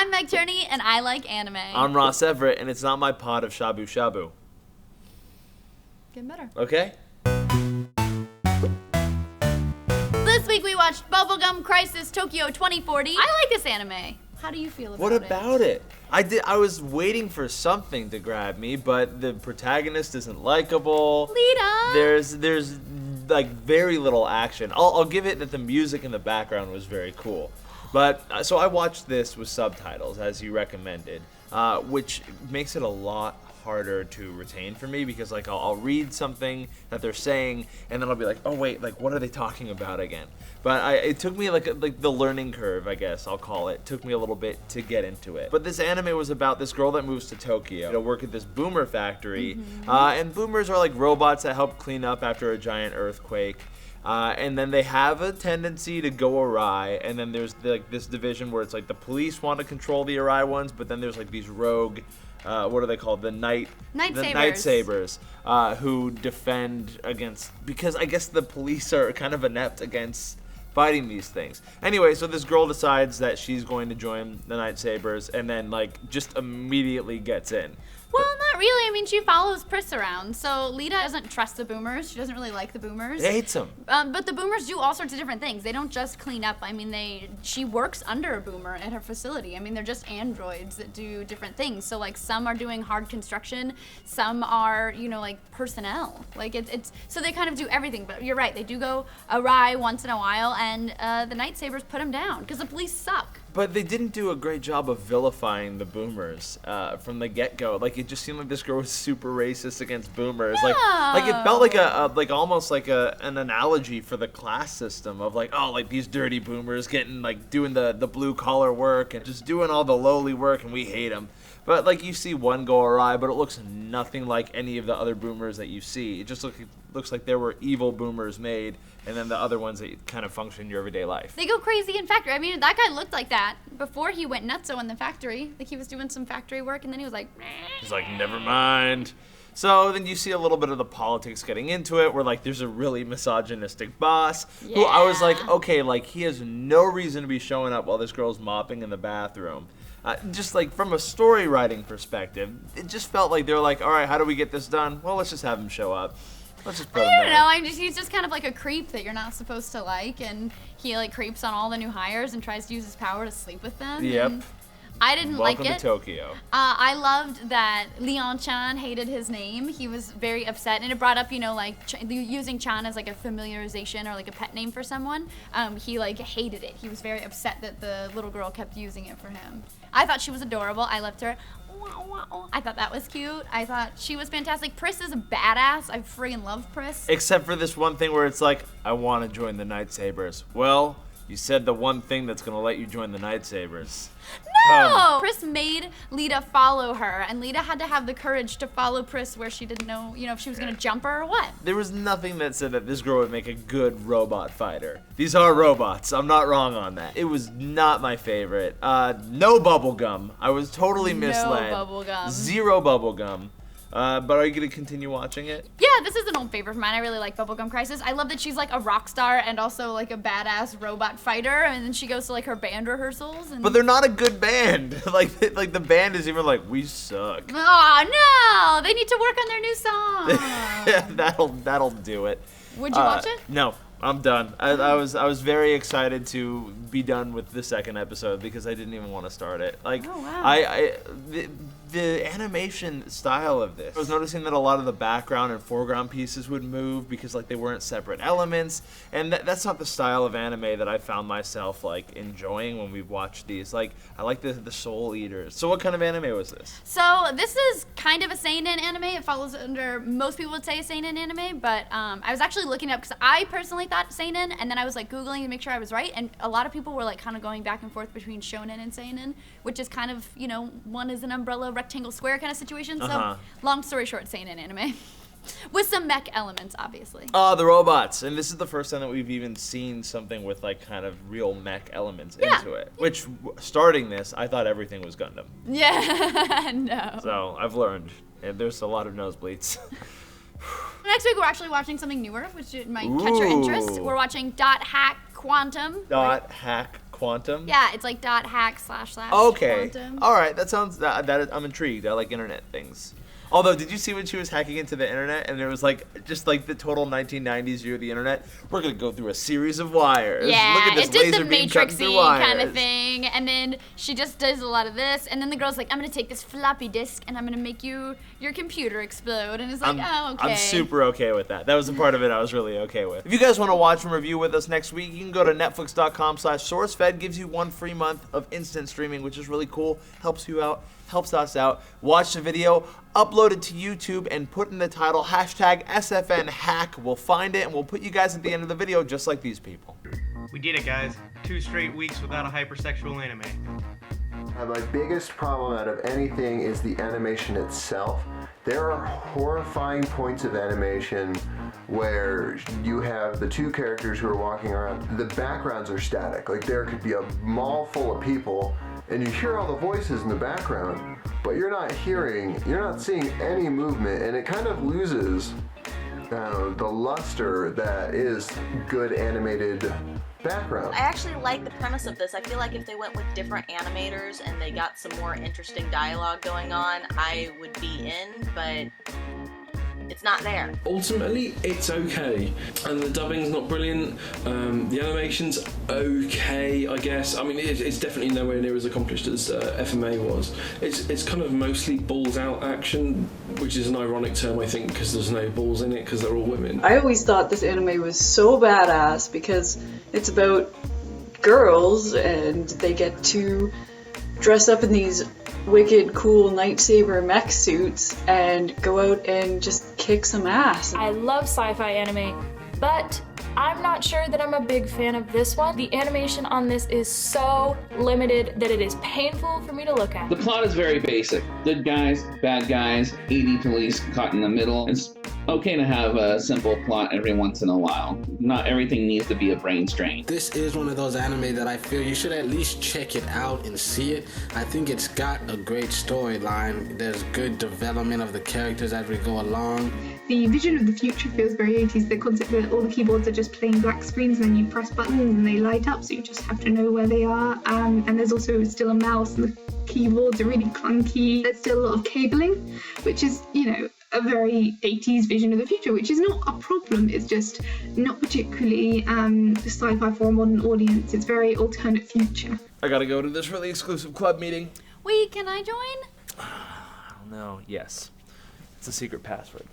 I'm Meg Turney, and I like anime. I'm Ross Everett, and it's not my pot of shabu shabu. Getting better. Okay? This week we watched Bubblegum Crisis Tokyo 2040. I like this anime. How do you feel about it? What about it? I was waiting for something to grab me, but the protagonist isn't likable. Lita! There's like very little action. I'll give it that the music in the background was very cool. But so I watched this with subtitles as you recommended, which makes it a lot harder to retain for me because like I'll read something that they're saying and then I'll be like, oh wait, like what are they talking about again? But it took me like the learning curve, I guess I'll call it. Took me a little bit to get into it. But this anime was about this girl that moves to Tokyo to work at this boomer factory, and boomers are like robots that help clean up after a giant earthquake. And then they have a tendency to go awry, and then there's like this division where it's like the police want to control the awry ones, but then there's like these rogue, what are they called? The Night Sabers, who defend against, because I guess the police are kind of inept against fighting these things. Anyway, so this girl decides that she's going to join the Night Sabers, and then like just immediately gets in. Well, not really. I mean, she follows Pris around. So Lita doesn't trust the boomers. She doesn't really like the boomers. She hates them. But the boomers do all sorts of different things. They don't just clean up. I mean, she works under a boomer at her facility. I mean, they're just androids that do different things. So like some are doing hard construction, some are, like personnel. Like it's so they kind of do everything. But you're right. They do go awry once in a while, and the Night Sabers put them down because the police suck. But they didn't do a great job of vilifying the boomers from the get-go. Like it just seemed like this girl was super racist against boomers. No. Like it felt like almost like an analogy for the class system of like, oh, like these dirty boomers getting like doing the blue collar work and just doing all the lowly work, and we hate them. But like you see one go awry, but it looks nothing like any of the other boomers that you see. It just looks like there were evil boomers made, and then the other ones that kind of function in your everyday life. They go crazy in factory. I mean, that guy looked like that before he went nutso in the factory. Like he was doing some factory work, and then he was like, meh. He's like, never mind. So then you see a little bit of the politics getting into it, where like there's a really misogynistic boss who I was like, okay, like he has no reason to be showing up while this girl's mopping in the bathroom. Just like from a story writing perspective, it just felt like they were like, all right, how do we get this done? Well, let's just have him show up. Let's just put him there. I don't know. He's just kind of like a creep that you're not supposed to like, and he like creeps on all the new hires and tries to use his power to sleep with them. Yep. I didn't like it. Welcome to Tokyo. I loved that Leon-chan hated his name. He was very upset, and it brought up, like using Chan as like a familiarization or like a pet name for someone. He like hated it. He was very upset that the little girl kept using it for him. I thought she was adorable. I loved her. I thought that was cute. I thought she was fantastic. Pris is a badass. I freaking love Pris. Except for this one thing where it's like, I want to join the Night Sabers. Well, you said the one thing that's going to let you join the Night Sabers. No! Pris made Lita follow her, and Lita had to have the courage to follow Pris where she didn't know, if she was going to jump her or what. There was nothing that said that this girl would make a good robot fighter. These are robots. I'm not wrong on that. It was not my favorite. No Bubblegum. I was totally misled. No Bubblegum. Zero Bubblegum. But are you going to continue watching it? Yeah, this is an old favorite of mine. I really like Bubblegum Crisis. I love that she's like a rock star and also like a badass robot fighter, and then she goes to like her band rehearsals. And... But they're not a good band. like the band is even like, we suck. Oh no! They need to work on their new song. Yeah, that'll do it. Would you watch it? No. I'm done. I was very excited to be done with the second episode because I didn't even want to start it. Like, oh, wow. The animation style of this, I was noticing that a lot of the background and foreground pieces would move because like they weren't separate elements, and that's not the style of anime that I found myself like enjoying when we watched these. Like I like the Soul Eaters. So what kind of anime was this? So this is kind of a seinen anime. It follows under, most people would say a seinen anime, but I was actually looking up because I personally thought seinen, and then I was like Googling to make sure I was right, and a lot of people were like kind of going back and forth between shonen and seinen, which is kind of, one is an umbrella rectangle square kind of situation. So long story short, seinen anime. With some mech elements, obviously. The robots. And this is the first time that we've even seen something with like kind of real mech elements into it. Which, starting this, I thought everything was Gundam. Yeah, no. So, I've learned. And there's a lot of nosebleeds. Next week, we're actually watching something newer, which might catch your interest. We're watching Dot Hack Quantum. Dot Hack quantum? Yeah, it's like .hack// Okay. quantum. All right. That sounds. I'm intrigued. I like internet things. Although, did you see when she was hacking into the internet and it was like just like the total 1990s view of the internet? We're gonna go through a series of wires. Yeah, Look at this it did laser the beam cutting through Matrixy wires. kind of thing, and then she just does a lot of this, and then the girl's like, I'm gonna take this floppy disk and I'm gonna make your computer explode, and it's like, oh, okay. I'm super okay with that. That was the part of it I was really okay with. If you guys want to watch and review with us next week, you can go to netflix.com/SourceFed. Gives you 1 free month of instant streaming, which is really cool. Helps you out. Helps us out. Watch the video, upload it to YouTube, and put in the title #SFNHack. We'll find it, and we'll put you guys at the end of the video just like these people. We did it, guys. 2 straight weeks without a hypersexual anime. My biggest problem out of anything is the animation itself. There are horrifying points of animation where you have the 2 characters who are walking around. The backgrounds are static. Like there could be a mall full of people and you hear all the voices in the background, but you're not seeing any movement, and it kind of loses the luster that is good animated background. I actually like the premise of this. I feel like if they went with different animators and they got some more interesting dialogue going on, I would be in, but it's not there. Ultimately, it's okay, and the dubbing's not brilliant. The animation's okay, I guess. I mean, it's definitely nowhere near as accomplished as FMA was. It's kind of mostly balls out action, which is an ironic term, I think, because there's no balls in it because they're all women. I always thought this anime was so badass because it's about girls and they get to dress up in these wicked cool Night Saber mech suits and go out and just kick some ass. I love sci-fi anime, but I'm not sure that I'm a big fan of this one. The animation on this is so limited that it is painful for me to look at. The plot is very basic. Good guys, bad guys, 80 police caught in the middle. It's okay to have a simple plot every once in a while. Not everything needs to be a brain strain. This is one of those anime that I feel you should at least check it out and see it. I think it's got a great storyline. There's good development of the characters as we go along. The vision of the future feels very 80s. The concept that all the keyboards are just plain black screens and then you press buttons and they light up, so you just have to know where they are. And there's also still a mouse and the keyboards are really clunky. There's still a lot of cabling, which is, a very 80s vision of the future, which is not a problem. It's just not particularly the sci-fi for a modern audience. It's very alternate future. I gotta go to this really exclusive club meeting. Wait, can I join? I don't know. Yes. It's a secret password.